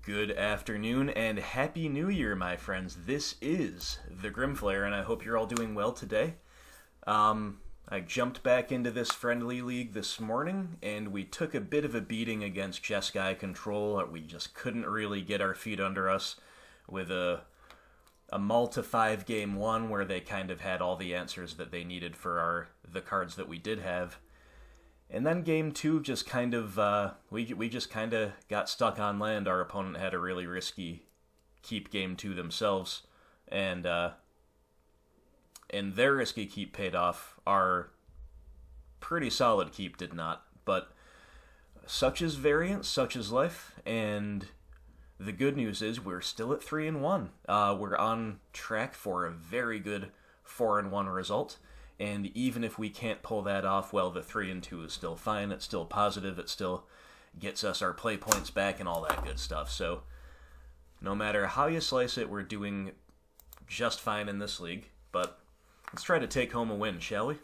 Good afternoon and Happy New Year, my friends. This is the Grimflayer, and I hope you're all doing well today. I jumped back into this friendly league this morning, and we took a bit of a beating against Jeskai Control. We just couldn't really get our feet under us with a Malta 5 game 1 where they kind of had all the answers that they needed for the cards that we did have. And then game 2 just kind of, we just kind of got stuck on land. Our opponent had a really risky keep game 2 themselves, and their risky keep paid off. Our pretty solid keep did not, but such is variance, such is life, and the good news is we're still at 3-1. We're on track for a very good 4-1 result. And even if we can't pull that off, well, the 3-2 is still fine. It's still positive. It still gets us our play points back and all that good stuff. So no matter how you slice it, we're doing just fine in this league. But let's try to take home a win, shall we?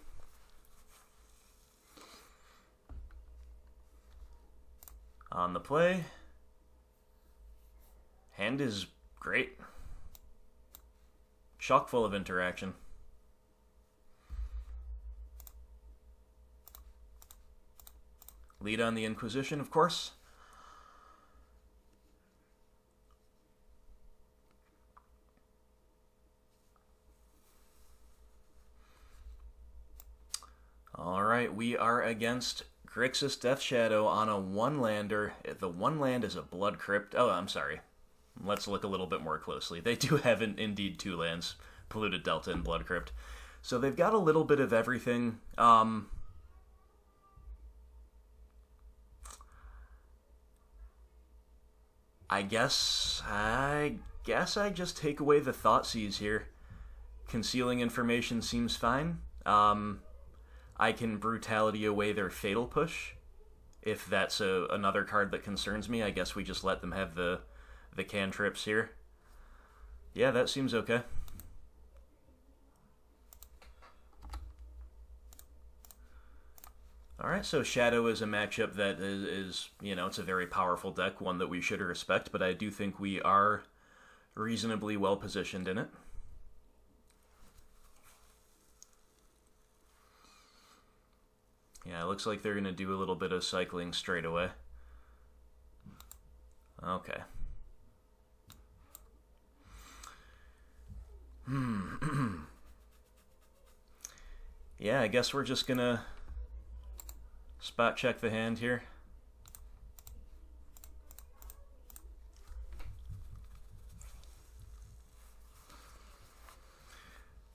On the play. Hand is great. Chock full of interaction. Lead on the Inquisition, of course. Alright, we are against Grixis Death Shadow on a 1-lander. The 1 land is a Blood Crypt. Oh, I'm sorry. Let's look a little bit more closely. They do have indeed 2 lands, Polluted Delta and Blood Crypt. So they've got a little bit of everything. I guess I just take away the Thoughtseize here. Concealing information seems fine. I can Brutality away their Fatal Push. If that's another card that concerns me, I guess we just let them have the cantrips here. Yeah, that seems okay. Alright, so Shadow is a matchup that is, you know, it's a very powerful deck, one that we should respect, but I do think we are reasonably well positioned in it. Yeah, it looks like they're going to do a little bit of cycling straight away. Okay. Yeah, I guess we're just going to spot check the hand here.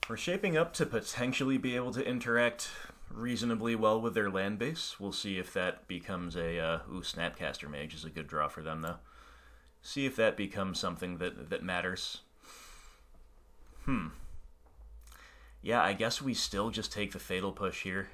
We're shaping up to potentially be able to interact reasonably well with their land base. We'll see if that becomes a... ooh, Snapcaster Mage is a good draw for them, though. See if that becomes something that matters. Yeah, I guess we still just take the Fatal Push here.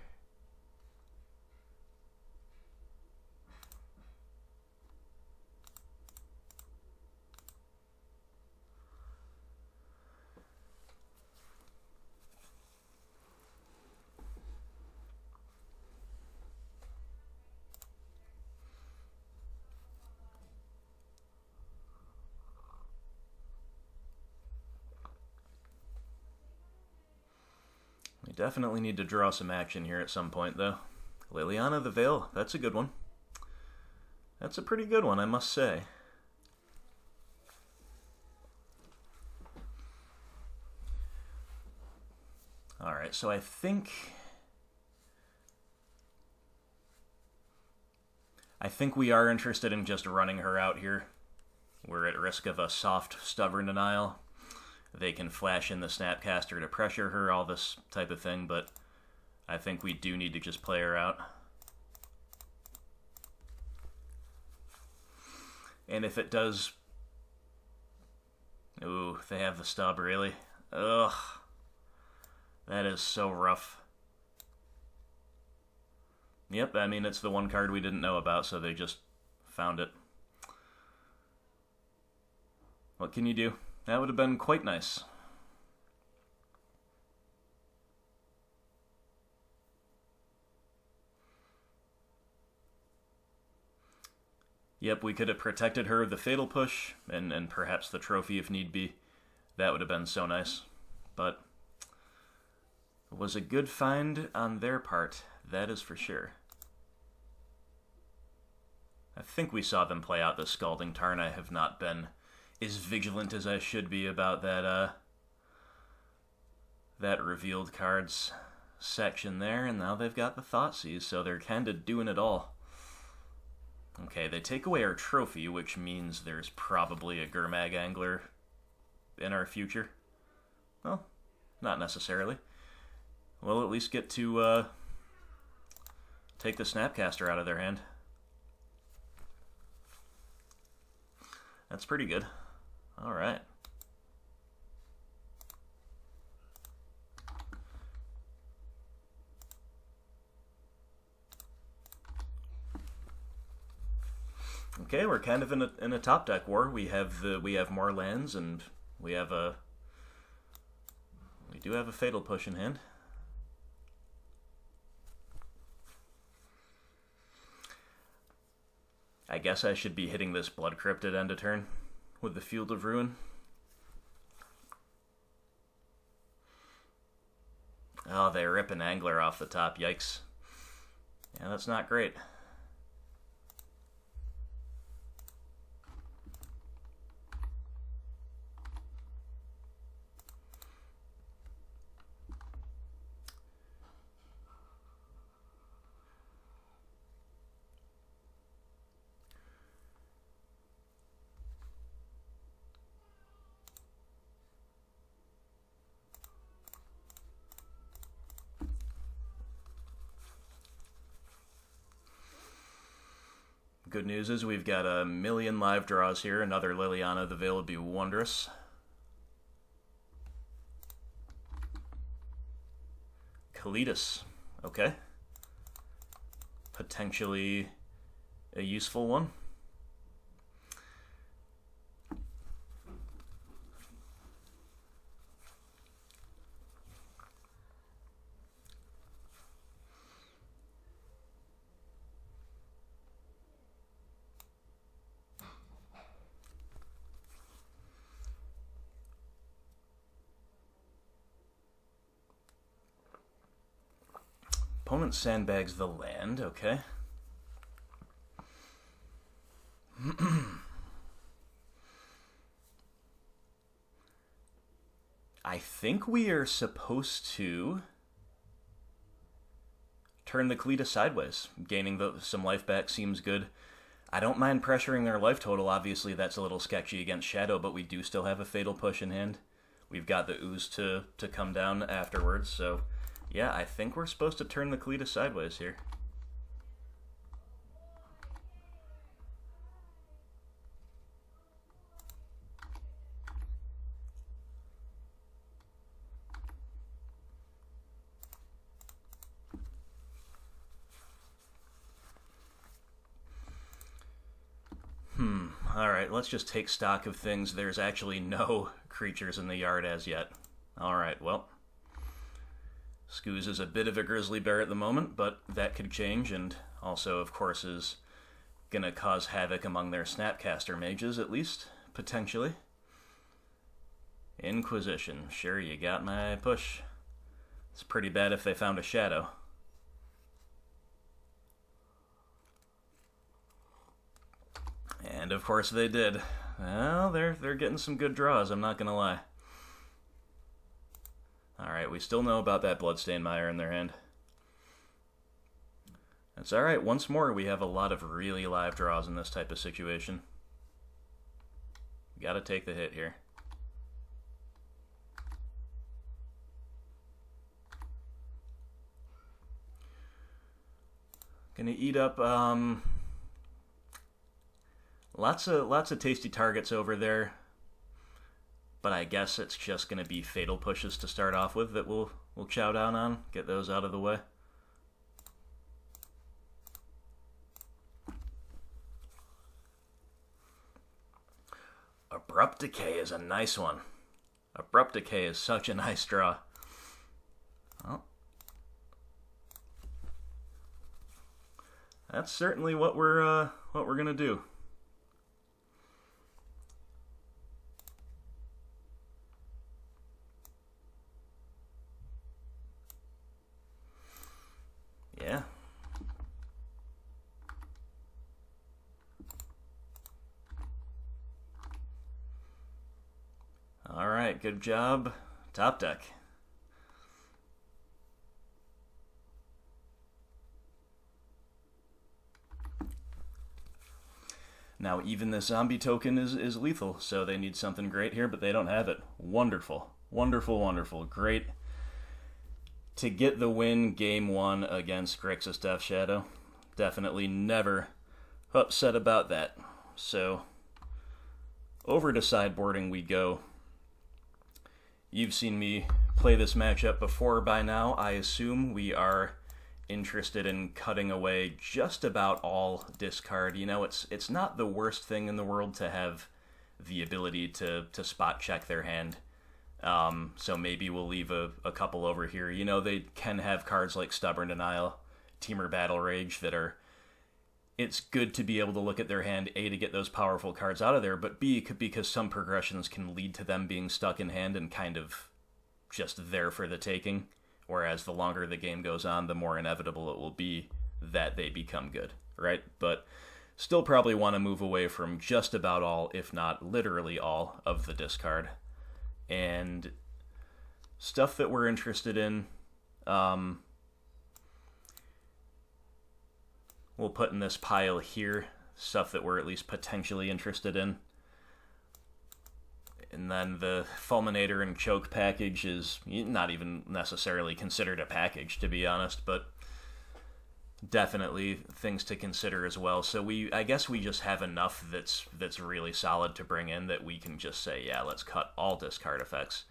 We definitely need to draw some action here at some point, though. Liliana the Veil, that's a good one. That's a pretty good one, I must say. Alright, so I think we are interested in just running her out here. We're at risk of a soft, stubborn denial. They can flash in the Snapcaster to pressure her, all this type of thing, but I think we do need to just play her out. And if it does... Ooh, they have the stub, really? Ugh. That is so rough. Yep, I mean, it's the one card we didn't know about, so they just found it. What can you do? That would have been quite nice. Yep, we could have protected her with the Fatal Push, and perhaps the trophy if need be. That would have been so nice. But it was a good find on their part, that is for sure. I think we saw them play out the Scalding Tarn. I have not been as vigilant as I should be about that, that revealed cards section there, and now they've got the Thoughtseize, so they're kind of doing it all. Okay, they take away our trophy, which means there's probably a Gurmag Angler in our future. Well, not necessarily. We'll at least get to take the Snapcaster out of their hand. That's pretty good. Alright. Okay, we're kind of in a top deck war. We have more lands, and we do have a Fatal Push in hand. I guess I should be hitting this Blood Crypt at end of turn with the Field of Ruin. Oh, they rip an Angler off the top. Yikes. Yeah, that's not great. Good news is we've got a million live draws here. Another Liliana, the Veil would be wondrous. Kalitas, okay. Potentially a useful one. Opponent sandbags the land, okay. I think we are supposed to turn the Kalita sideways. Gaining some life back seems good. I don't mind pressuring their life total. Obviously, that's a little sketchy against Shadow, but we do still have a Fatal Push in hand. We've got the Ooze to come down afterwards, so yeah, I think we're supposed to turn the Kalita sideways here. Alright, let's just take stock of things. There's actually no creatures in the yard as yet. Alright, well, Scooz is a bit of a grizzly bear at the moment, but that could change, and also, of course, is gonna cause havoc among their Snapcaster mages, at least, potentially. Inquisition. Sure, you got my push. It's pretty bad if they found a Shadow. And of course they did. Well, they're getting some good draws, I'm not gonna lie. Alright, we still know about that Bloodstained Mire in their hand. That's alright, once more we have a lot of really live draws in this type of situation. Gotta take the hit here. Gonna eat up, lots of tasty targets over there, but I guess it's just going to be Fatal Pushes to start off with that we'll chow down on, get those out of the way. Abrupt Decay is a nice one. Abrupt Decay is such a nice draw. Well, that's certainly what we're gonna do. Alright, good job. Top deck. Now, even this zombie token is lethal, so they need something great here, but they don't have it. Wonderful. Wonderful, wonderful. Great to get the win game 1 against Grixis Death Shadow. Definitely never upset about that. So, over to sideboarding we go. You've seen me play this matchup before by now. I assume we are interested in cutting away just about all discard. You know, it's not the worst thing in the world to have the ability to spot check their hand. So maybe we'll leave a couple over here. You know, they can have cards like Stubborn Denial, Teamer Battle Rage that are... It's good to be able to look at their hand, A, to get those powerful cards out of there, but B, because some progressions can lead to them being stuck in hand and kind of just there for the taking. Whereas the longer the game goes on, the more inevitable it will be that they become good, right? But still probably want to move away from just about all, if not literally all, of the discard. And stuff that we're interested in, we'll put in this pile here, stuff that we're at least potentially interested in. And then the Fulminator and Choke package is not even necessarily considered a package, to be honest, but definitely things to consider as well. So I guess we just have enough that's really solid to bring in that we can just say, yeah, let's cut all discard effects.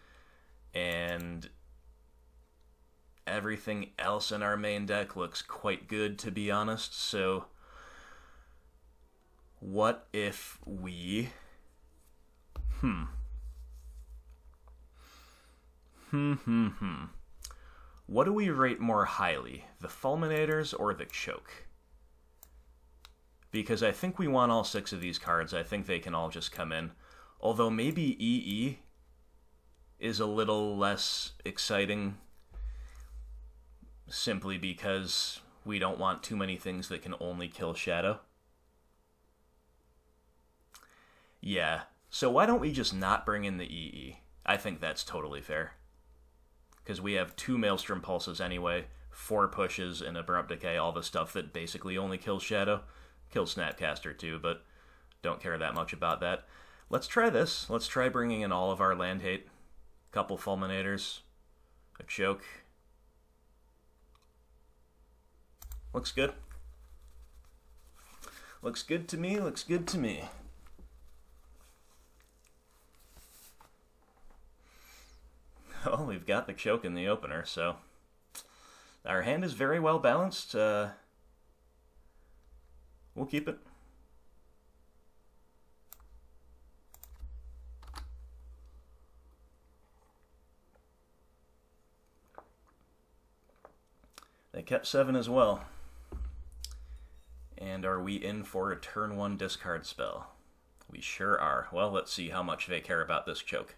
And everything else in our main deck looks quite good, to be honest. So what if we... What do we rate more highly, the Fulminators or the Choke? Because I think we want all 6 of these cards. I think they can all just come in. Although maybe EE is a little less exciting simply because we don't want too many things that can only kill Shadow. Yeah, so why don't we just not bring in the EE? I think that's totally fair. Because we have 2 Maelstrom Pulses anyway, 4 pushes, and Abrupt Decay, all the stuff that basically only kills Shadow. Kills Snapcaster too, but don't care that much about that. Let's try this. Let's try bringing in all of our land hate. Couple Fulminators. A Choke. Looks good. Looks good to me, looks good to me. Oh, we've got the Choke in the opener, so our hand is very well balanced. We'll keep it. They kept 7 as well. And are we in for a turn 1 discard spell? We sure are. Well, let's see how much they care about this Choke.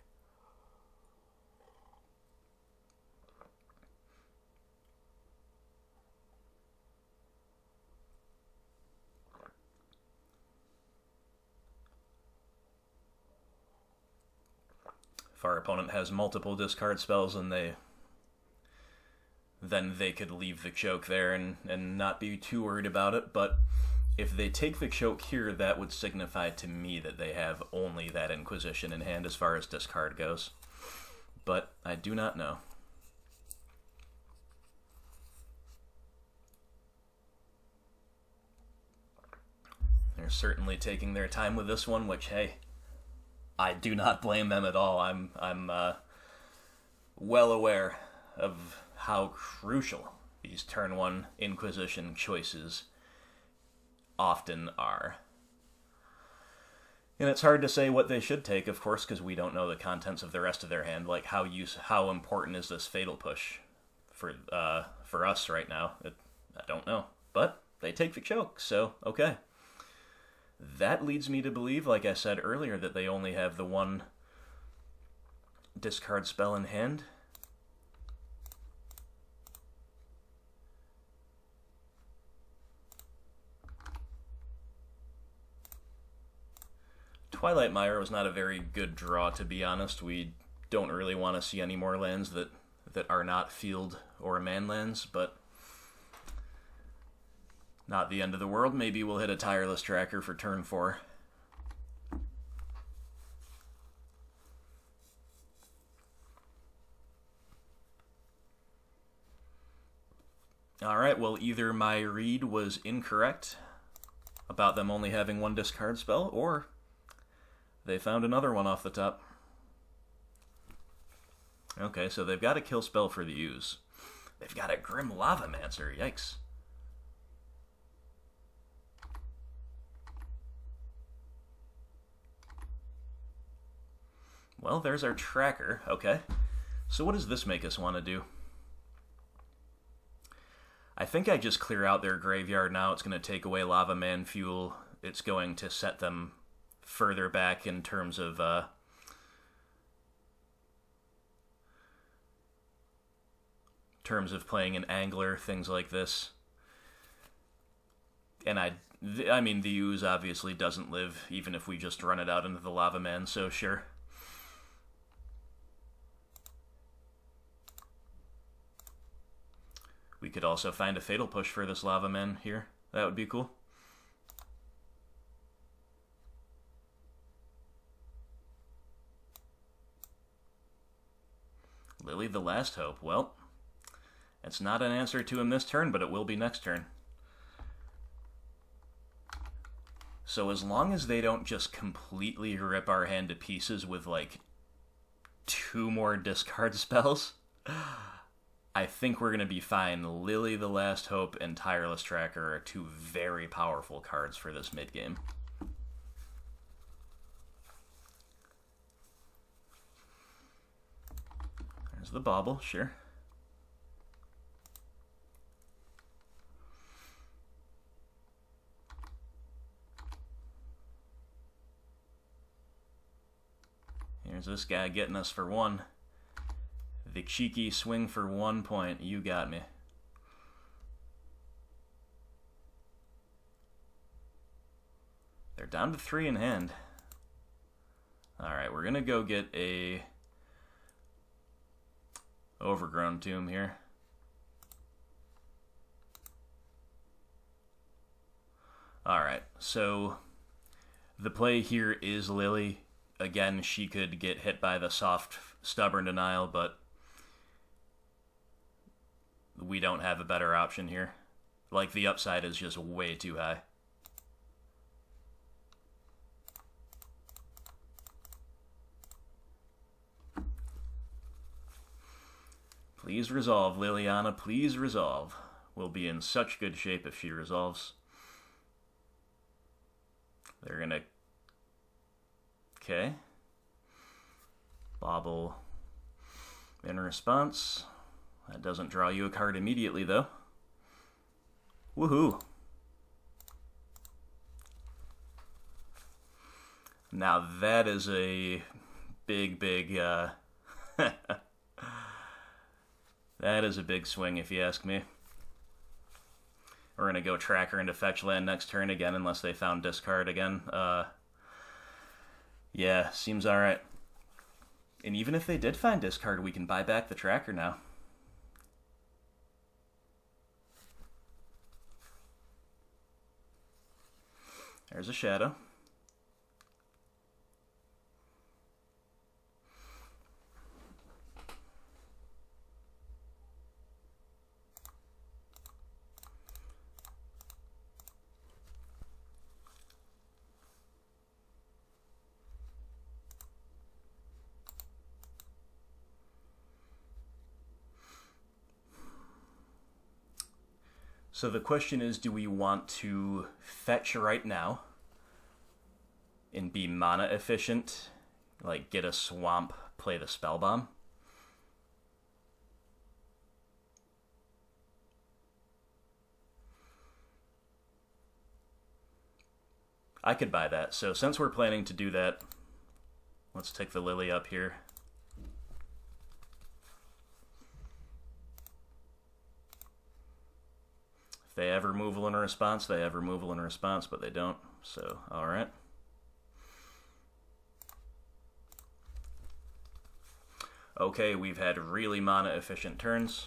If our opponent has multiple discard spells and then they could leave the Choke there and not be too worried about it. But if they take the Choke here, that would signify to me that they have only that Inquisition in hand as far as discard goes. But I do not know. They're certainly taking their time with this one, which, hey, I do not blame them at all. I'm well aware of how crucial these turn 1 Inquisition choices often are. And it's hard to say what they should take, of course, because we don't know the contents of the rest of their hand. Like, how important is this Fatal Push for us right now? I don't know. But they take the Choke, so okay. That leads me to believe, like I said earlier, that they only have the 1 discard spell in hand. Twilight Mire was not a very good draw, to be honest. We don't really want to see any more lands that are not field or man lands, but not the end of the world. Maybe we'll hit a Tireless Tracker for turn 4. Alright, well, either my read was incorrect about them only having one discard spell, or they found another one off the top. Okay, so they've got a kill spell for the use. They've got a Grim Lavamancer, yikes. Well, there's our tracker, okay. So what does this make us want to do? I think I just clear out their graveyard now. It's going to take away Lava Man Fuel. It's going to set them further back in terms of playing an angler, things like this. And I mean, the ooze obviously doesn't live, even if we just run it out into the Lava Man, so sure. We could also find a Fatal Push for this Lava Man here. That would be cool. Lily the Last Hope. Well, it's not an answer to him this turn, but it will be next turn. So as long as they don't just completely rip our hand to pieces with, like, 2 more discard spells, I think we're going to be fine. Lily the Last Hope and Tireless Tracker are 2 very powerful cards for this mid-game. There's the Bauble, sure. Here's this guy getting us for 1. The cheeky swing for 1 point. You got me. They're down to 3 in hand. Alright, we're going to go get a Overgrown Tomb here. Alright, so the play here is Lily. Again, she could get hit by the soft, stubborn denial, but we don't have a better option here. Like, the upside is just way too high. Please resolve, Liliana, please resolve. We'll be in such good shape if she resolves. They're gonna... Okay. Bauble in response. That doesn't draw you a card immediately, though. Woohoo! Now that is a big, that is a big swing, if you ask me. We're going to go Tracker into Fetch Land next turn again, unless they found discard again. Yeah, seems alright. And even if they did find discard, we can buy back the Tracker now. There's a Shadow. So the question is, do we want to fetch right now and be mana efficient, like get a swamp, play the Spell Bomb? I could buy that. So since we're planning to do that, let's take the Lily up here. They have removal in a response, they have removal in a response, but they don't. So, alright. Okay, we've had really mana-efficient turns.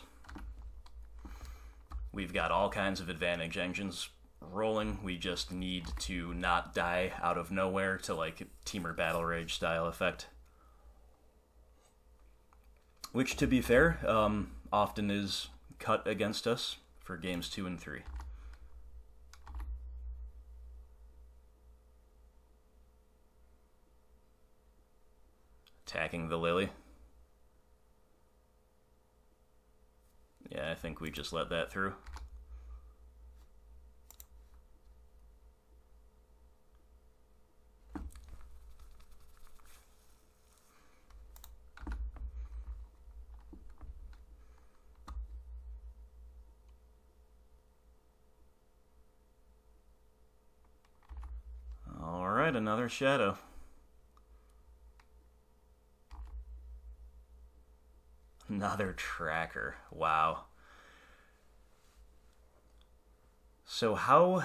We've got all kinds of advantage engines rolling. We just need to not die out of nowhere to, like, Temur Battle Rage style effect. Which, to be fair, often is cut against us for games 2 and 3. Attacking the Lily. Yeah, I think we just let that through. Alright, another shadow. Another tracker. Wow. So how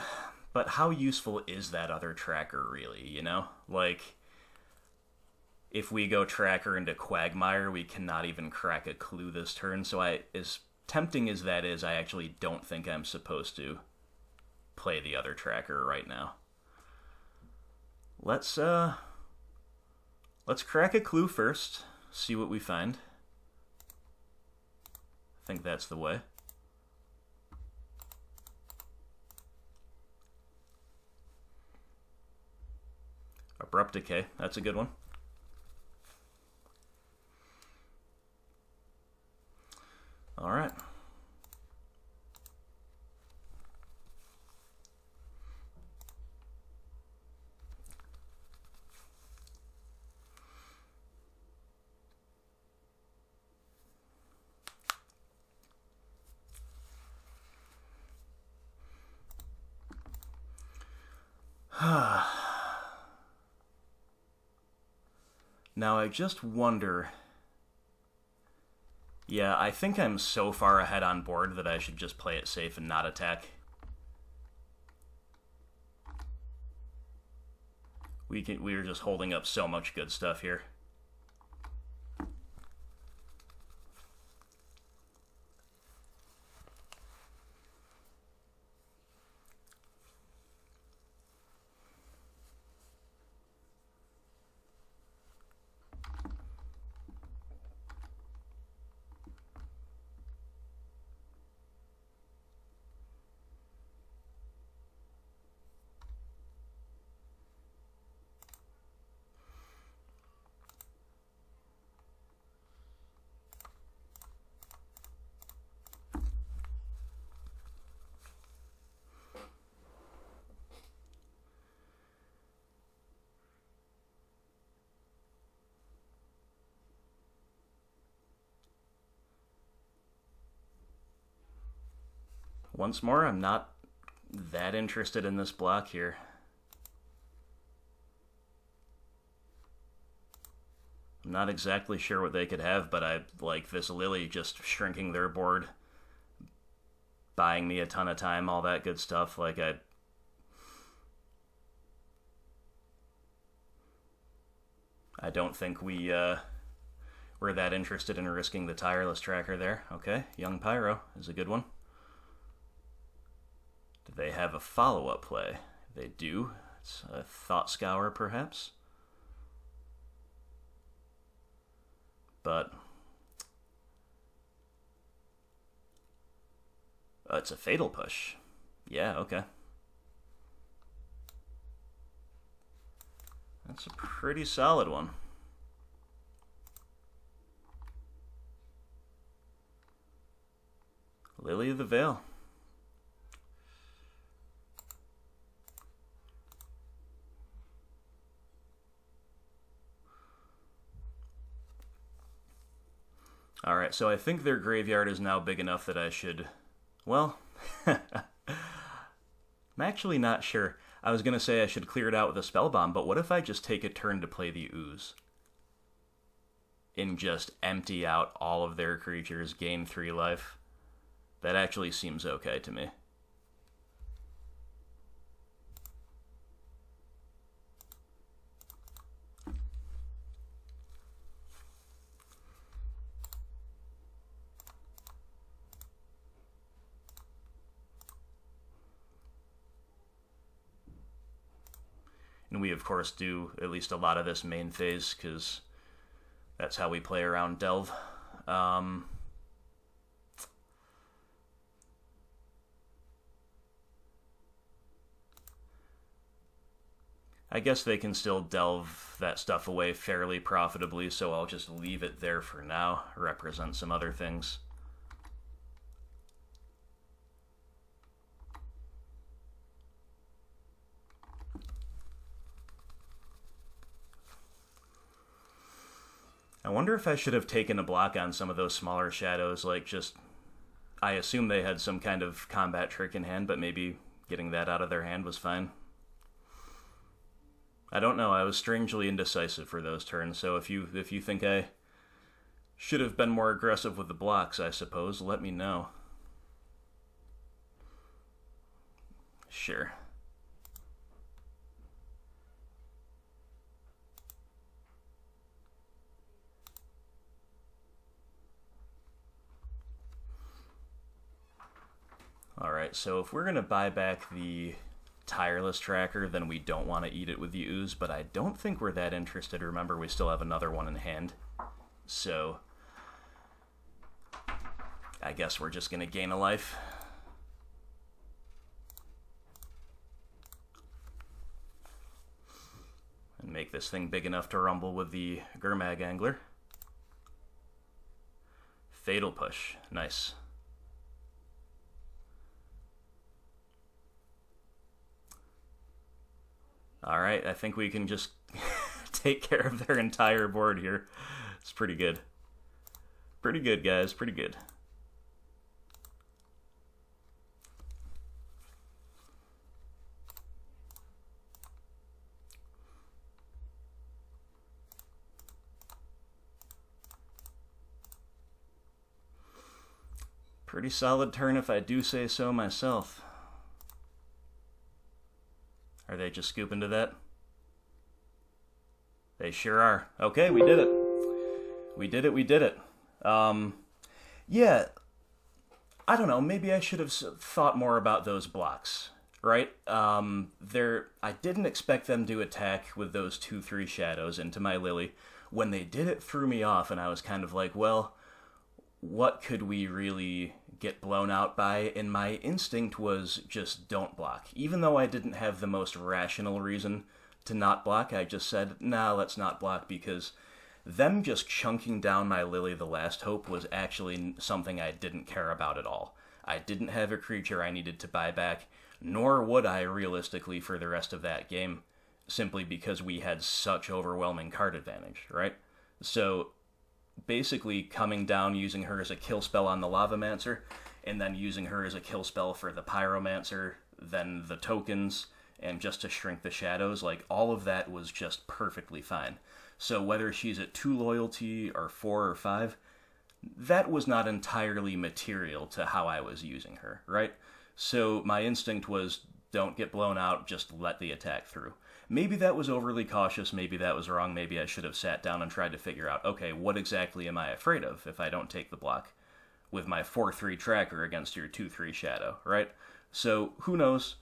useful is that other tracker really, you know? Like, if we go tracker into Quagmire, we cannot even crack a clue this turn, so as tempting as that is, I actually don't think I'm supposed to play the other tracker right now. Let's crack a clue first, see what we find. I think that's the way. Abrupt Decay, that's a good one. All right. Now, I just wonder... Yeah, I think I'm so far ahead on board that I should just play it safe and not attack. We're just holding up so much good stuff here. Once more, I'm not that interested in this block here. I'm not exactly sure what they could have, but I like this Lily just shrinking their board, buying me a ton of time, all that good stuff. Like, I don't think we're that interested in risking the tireless tracker there. Okay, Young Pyro is a good one. Do they have a follow-up play? They do. It's a Thought Scour, perhaps. But it's a Fatal Push. Yeah, okay. That's a pretty solid one. Lily of the Veil. Alright, so I think their graveyard is now big enough that I should... Well, I'm actually not sure. I was going to say I should clear it out with a Spell Bomb, but what if I just take a turn to play the Ooze? And just empty out all of their creatures, gain 3 life? That actually seems okay to me. And we, of course, do at least a lot of this main phase, because that's how we play around Delve. I guess they can still delve that stuff away fairly profitably, so I'll just leave it there for now, represent some other things. I wonder if I should have taken a block on some of those smaller shadows, like just... I assume they had some kind of combat trick in hand, but maybe getting that out of their hand was fine. I don't know, I was strangely indecisive for those turns, so if you think I should have been more aggressive with the blocks, I suppose, let me know. Sure. Alright, so if we're going to buy back the Tireless Tracker, then we don't want to eat it with the Ooze, but I don't think we're that interested. Remember, we still have another one in hand. So, I guess we're just going to gain a life. And make this thing big enough to rumble with the Gurmag Angler. Fatal Push. Nice. Alright, I think we can just take care of their entire board here. It's pretty good. Pretty good, guys. Pretty good. Pretty solid turn if I do say so myself. Are they just scooping to that? They sure are. Okay, we did it. We did it, we did it. Yeah, I don't know, maybe I should have thought more about those blocks, right? I didn't expect them to attack with those 2/3 shadows into my Lily. When they did, it threw me off, and I was kind of like, well, what could we really get blown out by? And my instinct was just don't block. Even though I didn't have the most rational reason to not block, I just said, nah, let's not block, because them just chunking down my Lily the Last Hope was actually something I didn't care about at all. I didn't have a creature I needed to buy back, nor would I realistically for the rest of that game, simply because we had such overwhelming card advantage, right? So basically coming down, using her as a kill spell on the Lavamancer, and then using her as a kill spell for the Pyromancer, then the tokens, and just to shrink the shadows, like, all of that was just perfectly fine. So whether she's at 2 loyalty, or 4 or 5, that was not entirely material to how I was using her, right? So my instinct was, don't get blown out, just let the attack through. Maybe that was overly cautious, maybe that was wrong, maybe I should have sat down and tried to figure out, okay, what exactly am I afraid of if I don't take the block with my 4/3 tracker against your 2/3 shadow, right? So, who knows?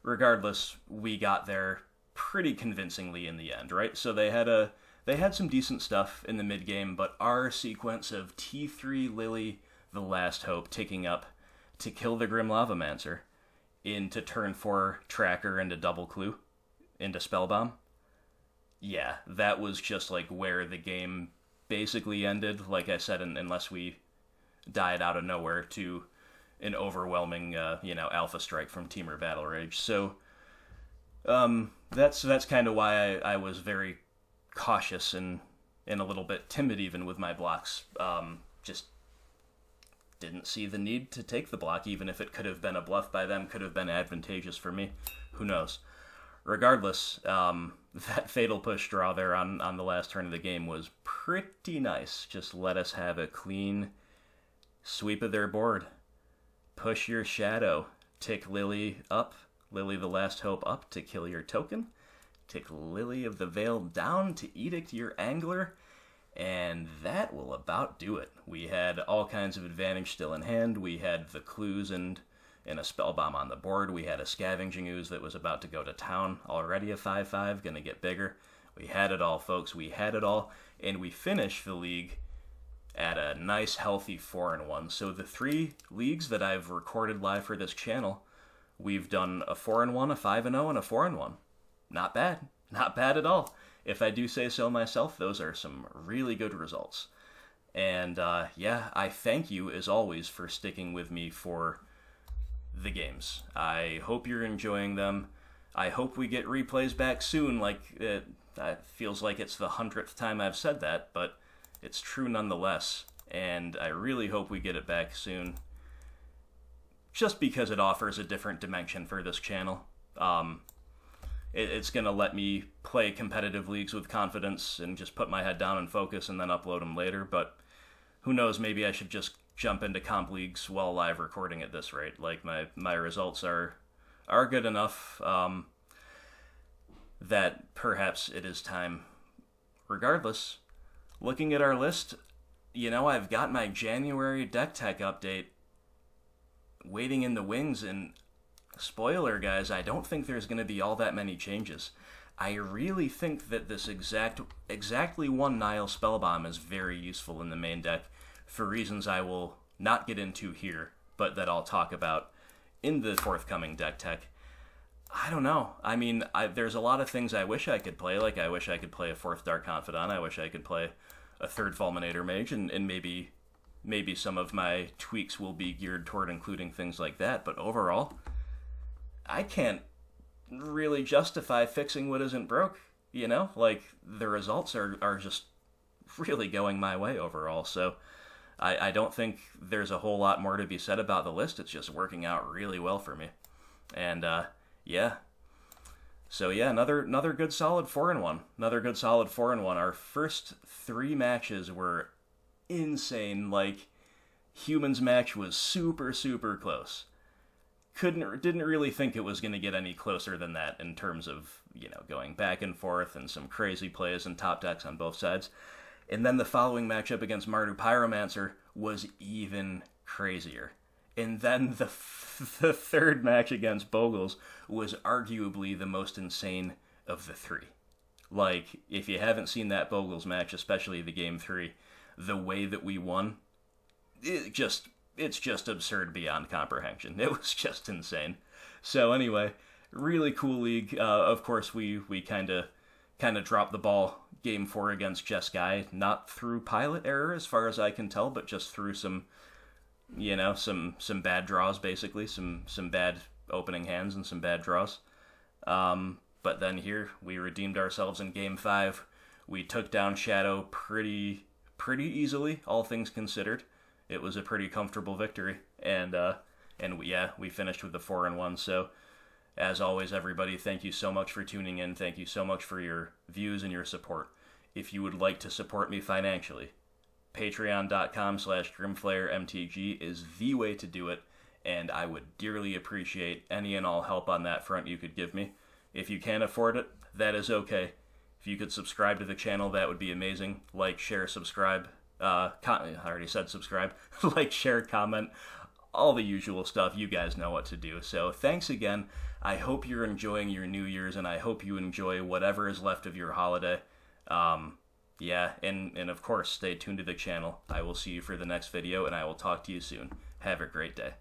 Regardless, we got there pretty convincingly in the end, right? So they had some decent stuff in the mid-game, but our sequence of T3 Lily, the Last Hope, ticking up to kill the Grim Lavamancer, into turn 4 Tracker into Double Clue, into Spellbomb. Yeah, that was just like where the game basically ended, like I said, unless we died out of nowhere to an overwhelming, Alpha Strike from Temur Battle Rage. So, that's kind of why I was very cautious and a little bit timid even with my blocks. Just didn't see the need to take the block, even if it could have been a bluff by them, could have been advantageous for me. Who knows? Regardless, that Fatal Push draw there on the last turn of the game was pretty nice. Just let us have a clean sweep of their board. Push your shadow. Tick Lily up, Lily the Last Hope up to kill your token. Tick Lily of the Veil down to edict your angler. And that will about do it. We had all kinds of advantage still in hand. We had the clues and and a Spellbomb on the board. We had a Scavenging Ooze that was about to go to town, already a 5/5, gonna get bigger. We had it all, folks. We had it all, and we finished the league at a nice, healthy 4-1. So the 3 leagues that I've recorded live for this channel, we've done a 4-1, a 5-0, and a 4-1. Not bad. Not bad at all. If I do say so myself, those are some really good results. And yeah, I thank you, as always, for sticking with me for the games. I hope you're enjoying them. I hope we get replays back soon. Like, it feels like it's the 100th time I've said that, but it's true nonetheless. And I really hope we get it back soon, just because it offers a different dimension for this channel. It's going to let me play competitive leagues with confidence and just put my head down and focus and then upload them later. But who knows, maybe I should just jump into comp leagues while live recording at this rate. Like, my results are good enough that perhaps it is time. Regardless, looking at our list, you know, I've got my January deck tech update waiting in the wings, and spoiler, guys, I don't think there's going to be all that many changes. I really think that this exactly one Nile Spellbomb is very useful in the main deck for reasons I will not get into here, but that I'll talk about in the forthcoming deck tech. I don't know. I mean, there's a lot of things I wish I could play. Like, I wish I could play a 4th Dark Confidant. I wish I could play a 3rd Fulminator Mage, and maybe some of my tweaks will be geared toward including things like that. But overall, I can't really justify fixing what isn't broke, you know? Like, the results are just really going my way overall. So I don't think there's a whole lot more to be said about the list. It's just working out really well for me. And, yeah. So yeah, another good solid 4-1. Another good solid 4-1. Our first 3 matches were insane. Like, Humans match was super, super close. Didn't really think it was going to get any closer than that in terms of, you know, going back and forth and some crazy plays and top decks on both sides. And then the following matchup against Mardu Pyromancer was even crazier. And then the third match against Bogles was arguably the most insane of the 3. Like, if you haven't seen that Bogles match, especially the Game 3, the way that we won, it's just absurd beyond comprehension. It was just insane. So anyway, really cool league. Of course, we kind of dropped the ball Game 4 against Jeskai, not through pilot error as far as I can tell, but just through some, you know, some bad draws, basically, some bad opening hands and some bad draws. But then here, we redeemed ourselves in Game 5. We took down Shadow pretty easily, all things considered. It was a pretty comfortable victory, and yeah, we finished with the 4-1. So, as always, everybody, thank you so much for tuning in. Thank you so much for your views and your support. If you would like to support me financially, patreon.com/GrimflayerMTG is the way to do it, and I would dearly appreciate any and all help on that front you could give me. If you can't afford it, that is okay. If you could subscribe to the channel, that would be amazing. Like, share, subscribe. I already said subscribe. Like, share, comment, all the usual stuff. You guys know what to do. So thanks again. I hope you're enjoying your New Year's, and I hope you enjoy whatever is left of your holiday. Yeah, and of course, stay tuned to the channel. I will see you for the next video, and I will talk to you soon. Have a great day.